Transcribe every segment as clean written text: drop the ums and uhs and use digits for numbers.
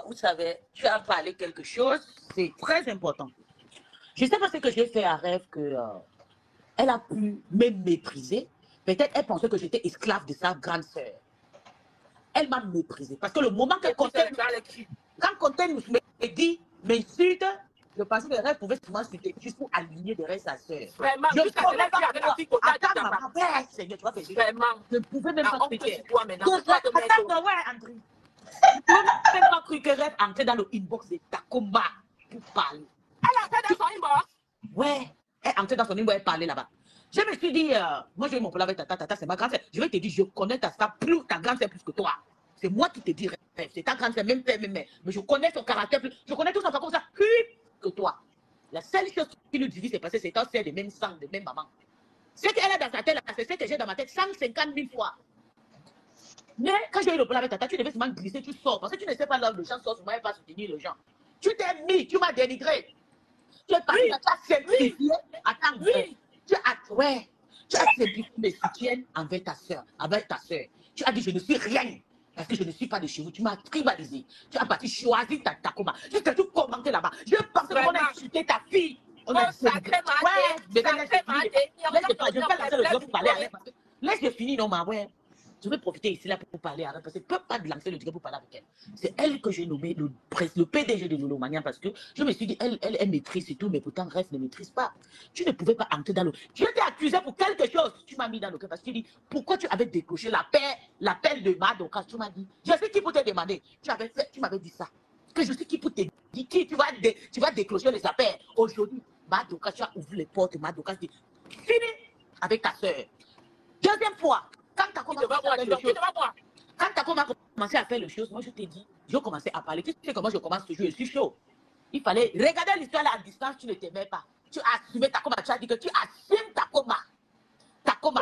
vous savez, tu as parlé quelque chose, c'est très important. Je ne sais pas ce que j'ai fait à rêve que elle a pu me mépriser. Peut-être elle pensait que j'étais esclave de sa grande sœur. Elle m'a méprisé. Parce que le moment que quand Containe me dit, m'insulte, je pensais que le rêve pouvait souvent s'insulter juste pour aligner derrière sa sœur. Vraiment, Je ne jusqu'à pouvais ce pas que la fille qu'on t'a dit attends, maman, ouais, Seigneur, tu vois, vraiment. je ne pouvais même pas honte sur toi maintenant. attends, ouais, André. Je ne pouvais même pas cru que rêve entrait dans le inbox de Takoma pour parler. Elle entrait dans son inbox? Ouais, elle entrait dans son inbox, elle parlait là-bas. Je me suis dit, moi je vais mon problème avec Tata, c'est ma grande sœur. Je vais te dire, je connais ta grande sœur plus que toi. C'est moi qui te dis, c'est ta grande sœur, même père, même mère. Mais je connais son caractère, je connais tout son comme ça, plus que toi. La seule chose qui nous divise, c'est parce que c'est un sœur de même sang, de même maman. Ce qu'elle a dans sa tête, c'est ce que j'ai dans ma tête 150 000 fois. Mais quand j'ai eu le problème avec Tata, tu devais seulement glisser, tu sors. Parce que tu ne sais pas là où les gens sortent, souvent, elle va soutenir les gens. Tu t'es mis, tu m'as dénigré. Tu es parti, tu as simplifié. Attends, tu as simplifié mes soutiens envers ta soeur, avec ta soeur. Tu as dit, je ne suis rien. Parce que je ne suis pas de chez vous. Tu m'as tribalisé. Tu as parti choisir ta Takoma. Tu t'es tout commenté là-bas. Je pensais qu'on a insulté ta fille. On a dénigré. Laisse-le finir, non, ma ouais. Je vais profiter ici là pour parler avec elle, parce que je ne peux pas lancer le direct pour parler avec elle. C'est elle que j'ai nommé le PDG de Lolomania, parce que je me suis dit, elle maîtrise et tout, mais pourtant, Ref ne maîtrise pas. Tu ne pouvais pas entrer dans le... Je t'ai accusé pour quelque chose. Tu m'as mis dans le cœur parce que tu dis, pourquoi tu avais décroché l'appel de Madoka? Tu m'as dit, je sais qui pour te demander. Tu m'avais dit ça. Que je sais qui pour te dire, qui tu vas décrocher les appels. Aujourd'hui, Madoka, tu as ouvert les portes, Madoka, tu dis, fini avec ta soeur. Deuxième fois, quand tu as commencé à faire les choses, moi je t'ai dit, je commençais à parler. Tu sais comment je commence toujours, je suis chaud. Il fallait regarder l'histoire là à distance, tu ne t'aimais pas. Tu as assumé ta coma, tu as dit que tu assumes ta coma. Ta coma,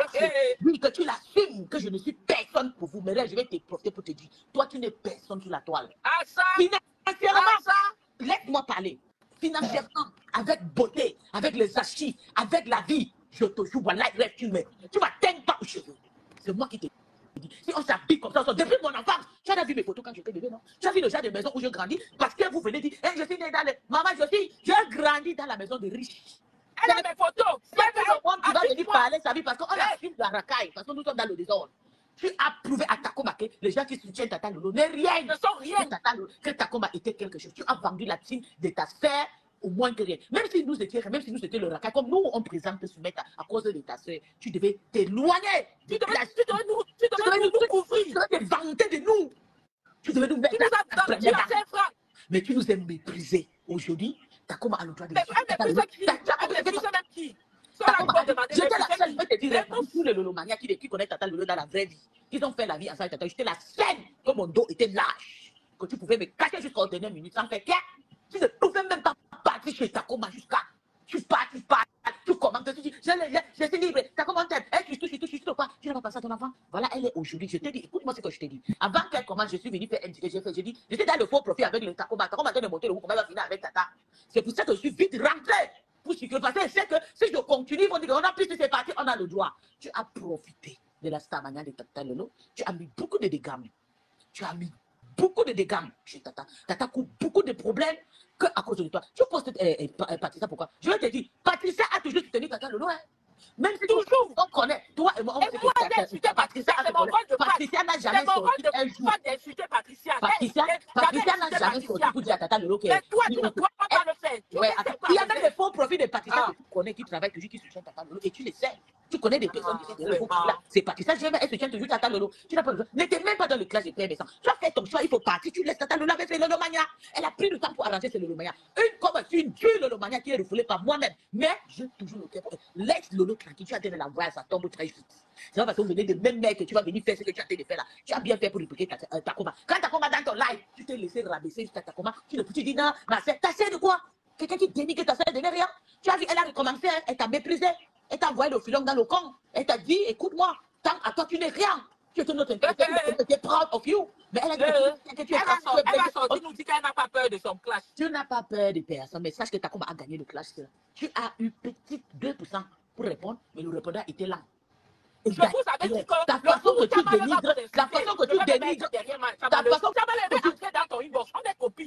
oui, que tu l'assumes, que je ne suis personne pour vous. Mais là, je vais te profiter pour te dire, toi tu n'es personne sur la toile. Financièrement, laisse-moi parler. Financièrement, avec beauté, avec les archives, avec la vie, je te joue, voilà, tu vas t'aimer pas aux cheveux. C'est moi qui te dis. Si on s'habille comme ça, depuis mon enfance, tu as vu mes photos quand j'étais bébé, non? Tu as vu le genre de maison où je grandis? Parce que vous venez dire, hey, je suis né dans les... Maman, j'ai grandi dans la maison de riches. Elle a mes photos. Tu vas venir parler sa vie parce qu'on a suivi la racaille, parce que nous sommes dans le désordre. Tu as prouvé à Takoma que les gens qui soutiennent Tata Lolo n'est rien. Ne sont rien. Que Takoma était quelque chose. Tu as vendu la team de ta sœur au moins que rien. Même si nous étions le racaille, comme nous on présente te soumettre à cause de ta sœur, tu devais t'éloigner. Tu devais nous couvrir. Tu devais te vanter de nous. Tu devais nous mettre mais tu nous as méprisés. Aujourd'hui, Takoma a le droit de j'étais la seule, je vais te dire, tous les Lolomania qui connaissent Tata Lolo dans la vraie vie, ils ont fait la vie ensemble avec Tata, j'étais la seule que mon dos était lâche, que tu pouvais me cacher jusqu'à dernière minute sans faire quoi. Tu ne pouvais même pas partir chez Takoma jusqu'à. Tu pars, tu commentes, tu dis, je suis libre, Takoma t'aime, tu touches, quoi, tu n'as pas passé à ton enfant. Voilà, elle est aujourd'hui, je te dis, écoute-moi ce que je t'ai dit. Avant qu'elle commence, je suis venu faire un j'ai dit, j'étais dans le faux profil avec le Takoma vient de monter le groupe, on va finir avec Tata. C'est pour ça que je suis vite rentré. Pour ce que parce que c'est que si je continue, ils vont dire qu'on a plus de ces parties, on a le droit. Tu as profité de la Starmania de Tata Lolo. Tu as mis beaucoup de dégâts. Tu as mis beaucoup de dégâts chez Tata. Tata coupe beaucoup de problèmes que à cause de toi. Tu poses Patricia pourquoi? Je vais te dire, Patricia a toujours soutenu Tata Lolo. Hein? Même si toujours, on connaît, toi et moi, on sait que Patricia n'a jamais sorti un jour. Patricia n'a jamais sorti pour dire à Tata Lolo que... Mais toi, tu ne dois pas le faire. Il y a même des faux profils de Patricia que tu connais, qui travaillent toujours, qui soutiennent Tata Lolo, et tu les sais. Tu connais des personnes qui sont des faux profils là. C'est Patricia, elle soutient toujours Tata Lolo. Tu n'as pas besoin. N'étais même pas dans le classe de Père Messan. Tu as fait ton choix, il faut partir, tu laisses Tata Lolo avec les Lolomania. Elle a pris le temps pour arranger ses Lolomania. Une dure Lolomania qui est refoulée par moi-même. Mais j'ai toujours le cœur. Laisse Lolo tranquille, tu as donné la voix, ça tombe très vite. C'est pas parce que vous venez de même mec que tu vas venir faire ce que tu as fait de faire là. Tu as bien fait pour répliquer Takoma. Quand Takoma dans ton live, tu t'es laissé rabaisser jusqu'à Takoma. Tu dis non, ma sœur, ta sœur de quoi? Quelqu'un qui dénigre ta sœur de rien. Tu as vu, elle a recommencé, elle t'a méprisé. Elle t'a envoyé le filon dans le camp. Elle t'a dit, écoute-moi, tant à toi tu n'es rien. Tu es notre intérêt, tu es proud of you. Mais elle a dit que tu es elle va sortir nous dire qu'elle n'a pas peur de son clash. Tu n'as pas peur de personne, mais sache que Takoma a gagné le clash. Tu as eu petit 2% pour répondre, mais le répondant était là. Je vous avais dit que la façon que tu dénigres, la façon que tu dénigres, ta façon que tu entrer dans ton inbox, on est copines.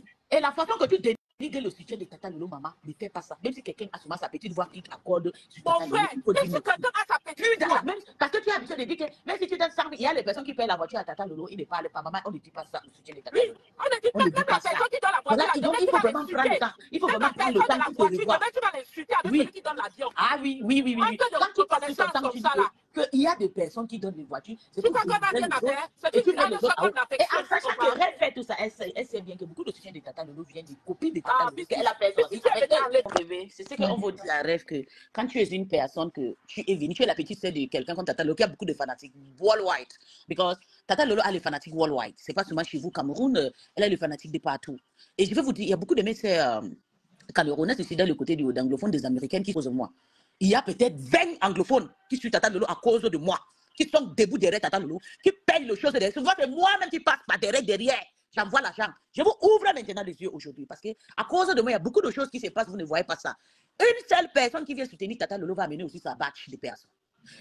la façon que tu dénigres le soutien de Tata Lolo, maman. Ne fais pas ça. Même si quelqu'un a souvent sa petite voix qui t'accorde sur Mon Tata Lolo, frère, il faut même dire si merci. quelqu'un a sa petite voix. Même, parce que tu as l'habitude de dire que même si tu donnes 100 000, il y a les personnes qui payent la voiture à Tata Lolo, ils ne parlent pas. Maman, on ne dit pas ça au soutien de Tata Oui, Lolo. on ne dit On pas ne même dit la pas ça. personne qui donne la voiture, Voilà, là, donc demain il tu faut vas vraiment prendre le l'insulter. temps. Il faut Même vraiment la prendre le personne de temps la qu'il te voiture, revoie. demain tu vas l'insulter avec Oui. celui qui donne l'avion. Ah oui. Manque de Quand tu passes sur ton reconnaissance temps, comme tu ça dis là. qu'il y a des personnes qui donnent des voitures, c'est Tu pour crois qu'on n'a dénigrer rien les à autres. faire? C'est Et tu une mets les autres à haut. seconde Et en affection, tu sachant que comprends? Red fait tout ça, elle sait bien que beaucoup de soutien de Tata Lolo viennent des copines de Tata Ah, Lolo, puisque qu'elle a fait tu sortir es avec venu en elle. Bébé, c'est ce qu'on veut dire à Rêve, que quand tu es une personne que tu es venue, tu es la petite sœur de quelqu'un comme Tata Lolo, qui a beaucoup de fanatiques worldwide. Because Tata Lolo a les fanatiques worldwide. C'est pas seulement chez vous, Cameroun, elle a les fanatiques de partout. Et je vais vous dire, il y a beaucoup de mes sœurs camerounaises ici dans le côté d'anglophones des Américaines qui posent moi. Il y a peut-être 20 anglophones qui suivent Tata Lolo à cause de moi, qui sont debout derrière Tata Lolo, qui payent le chose derrière. Souvent, c'est moi-même qui passe par derrière. J'envoie l'argent. Je vous ouvre maintenant les yeux aujourd'hui parce qu'à cause de moi, il y a beaucoup de choses qui se passent, vous ne voyez pas ça. Une seule personne qui vient soutenir Tata Lolo va amener aussi sa batch de personnes.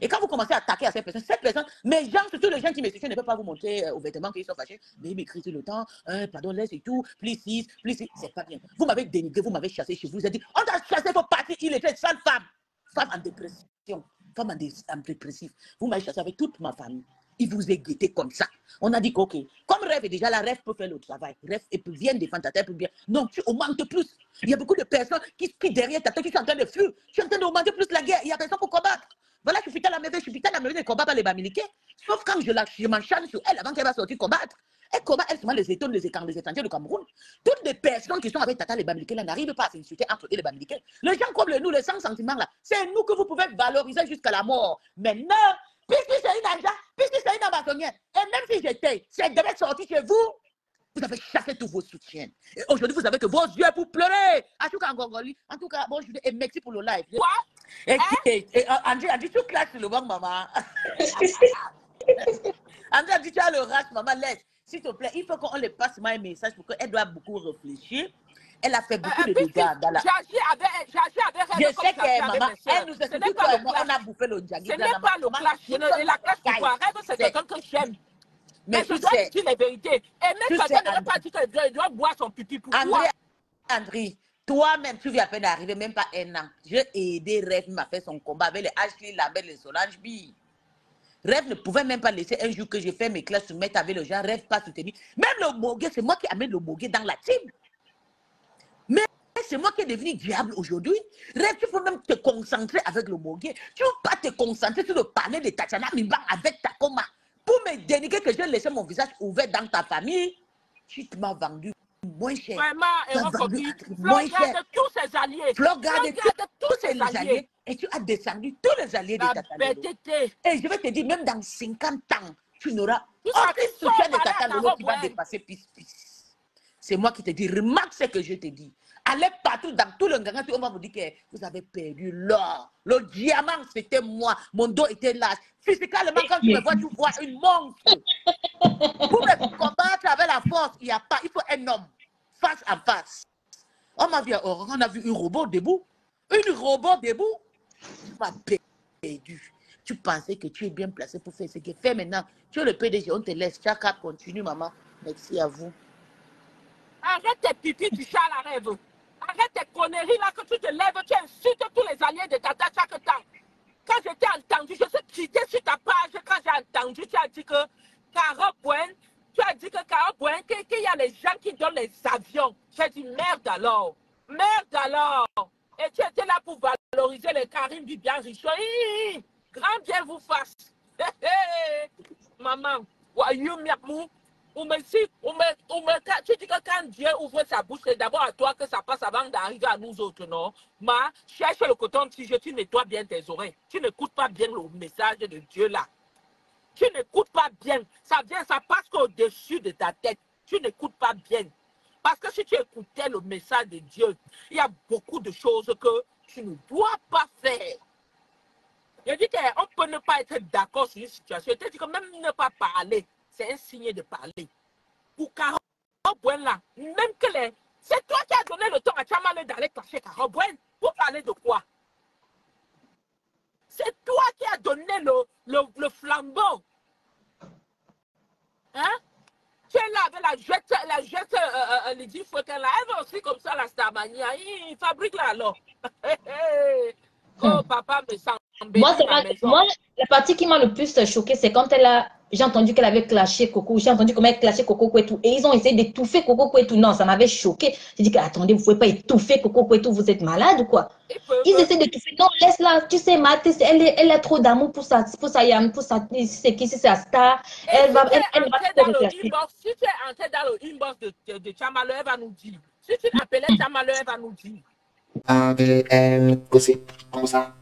Et quand vous commencez à attaquer à cette personne, mes gens, surtout les gens qui me soutiennent, ne peuvent pas vous montrer aux vêtements qu'ils sont fâchés, mais ils m'écrivent tout le temps, pardon, laisse et tout, please, c'est pas bien. Vous m'avez dénigré, vous m'avez chassé chez vous, vous avez dit, on t'a chassé pour partir, il était sale femme en dépression, femme en dépressif. Vous m'avez chassé avec toute ma famille. Il vous est guetté comme ça. On a dit que, ok, comme Rêve est déjà là, Rêve peut faire le travail. Rêve et peut bien défendre ta tête, peut bien. Non, tu augmentes plus. Il y a beaucoup de personnes qui derrière ta tête, qui sont en train de fuir. Tu es en train d'augmenter plus la guerre. Il y a personne pour combattre. Voilà, je suis à la maison, de combat par les Bamileke. Sauf quand je m'enchaîne sur elle avant qu'elle va sortir combattre. Elle combat, elle se met les étonnes, les étrangers du Cameroun. Toutes les personnes qui sont avec Tata les Bamileke là n'arrivent pas à s'insulter entre eux les Bamileke. Les gens comme nous, les sans sentiments là, c'est nous que vous pouvez valoriser jusqu'à la mort. Maintenant, puisque c'est une agent, puisque c'est une amazonienne, et même si j'étais, c'est devait sortir chez vous. Vous avez chassé tous vos soutiens. Et aujourd'hui, vous savez que vos yeux pour pleurer. En tout cas, en Gongoli. En tout cas, bonjour et merci pour le live. Quoi? Et André a dit, tu clashes sur le banc, maman. André a dit, tu as le race, maman, laisse. S'il te plaît, il faut qu'on les passe un message pour qu'elle doit beaucoup réfléchir. Elle a fait beaucoup de dégâts dans la... J'ai agi avec Je elle comme sais j'ai agi que avec maman, mes soeurs. elle nous a Ce dit, n'est toi pas et le moi, on clash. a bouffé le Ndjagi. Ce n'est pas le clash. Et la clash pour quoi? Rêve, c'est quelqu'un que j'aime. Mais Mais je tu dois sais, dire les vérités. Et même tu sais, quelqu'un ne veut pas dire qu'il doit boire son pipi. Pourquoi? André, toi-même, tu viens à peine d'arriver, même pas un an. J'ai aidé Rêve à faire son combat avec les Ashley Lambert, les Solange B. Rêve ne pouvait même pas laisser un jour que j'ai fait mes classes se mettre avec le gens. Rêve pas soutenir. Même le Mogué, c'est moi qui amène le Mogué dans la team. Mais c'est moi qui est devenu diable aujourd'hui. Rêve, tu peux même te concentrer avec le Mogué. Tu ne peux pas te concentrer sur le palais de Tatiana Mimba avec ta coma. Pour me dénigrer que j'ai laissé mon visage ouvert dans ta famille, tu m'as vendu moins cher. Vraiment, Tu as vendu moins cher. garde tous ses alliés. Flore garde tous ses ses alliés. Et tu as descendu tous les alliés de La Tata Lolo. bêteté. Et je vais te dire, même dans 50 ans, tu n'auras Tu seras aucun toujours soutien de malade, Tata Lolo qui va ouais. dépasser pis. C'est moi qui te dis, remarque ce que je te dis. Allez partout, dans tout le Nganga, tout le monde vous dit que vous avez perdu l'or. Le diamant, c'était moi. Mon dos était large. Physiquement, quand tu me vois, tu vois une monstre. Pour me combattre avec la force, il n'y a pas. Il faut un homme, face à face. On a vu un robot debout. Une robot debout. Tu m'as perdu. Tu pensais que tu es bien placé pour faire ce que fais maintenant. Tu es le PDG, on te laisse. Chaka, continue, maman. Merci à vous. Arrête tes pipis du chat à la rêve. Arrête tes conneries là que tu te lèves, tu insultes tous les alliés de Tata chaque temps. Quand je t'ai entendu, je suis quitté sur ta page, quand j'ai entendu, tu as dit que Caro Buen, qu'il y a les gens qui donnent les avions. J'ai dit merde alors. Merde alors. Et tu étais là pour valoriser les Karim Bibian Richaud. Grand bien vous fasse. Maman, voyou miapou. Tu dis que quand Dieu ouvre sa bouche, c'est d'abord à toi que ça passe avant d'arriver à nous autres, non? Ma, cherche le coton-tige, tu nettoies bien tes oreilles. Tu n'écoutes pas bien le message de Dieu là. Tu n'écoutes pas bien. Ça passe au-dessus de ta tête. Tu n'écoutes pas bien. Parce que si tu écoutais le message de Dieu, il y a beaucoup de choses que tu ne dois pas faire. Je dis qu'on peut ne pas être d'accord sur une situation. Je te dis que même ne pas parler, c'est un signe de parler. Pour Caro Buen là, même que les... C'est toi qui as donné le temps à Chamale d'aller clasher Caro Buen. Pour parler de quoi? C'est toi qui as donné le flambeau. Hein? tu es là avec la jette Lydie Fouquet là, elle va aussi comme ça la Starmania. Il fabrique là alors. Oh, papa me sent embêté ma maison. Moi, la partie qui m'a le plus choquée, c'est quand j'ai entendu qu'elle avait clashé Coco, j'ai entendu comment elle clashait Coco Kouetou, et ils ont essayé d'étouffer Coco Kouetou. Non, ça m'avait choqué. J'ai dit que, attendez, vous ne pouvez pas étouffer Coco Kouetou, vous êtes malade ou quoi? Ils essaient d'étouffer. Non, laisse-la, tu sais, Mathé, elle a trop d'amour pour sa c'est qui, c'est sa star. Elle va Si tu trop es entré dans le inbox de Chamalo, elle va nous dire. Si tu appelais Chamalo, elle va nous dire. ADN, gossip, comme ça,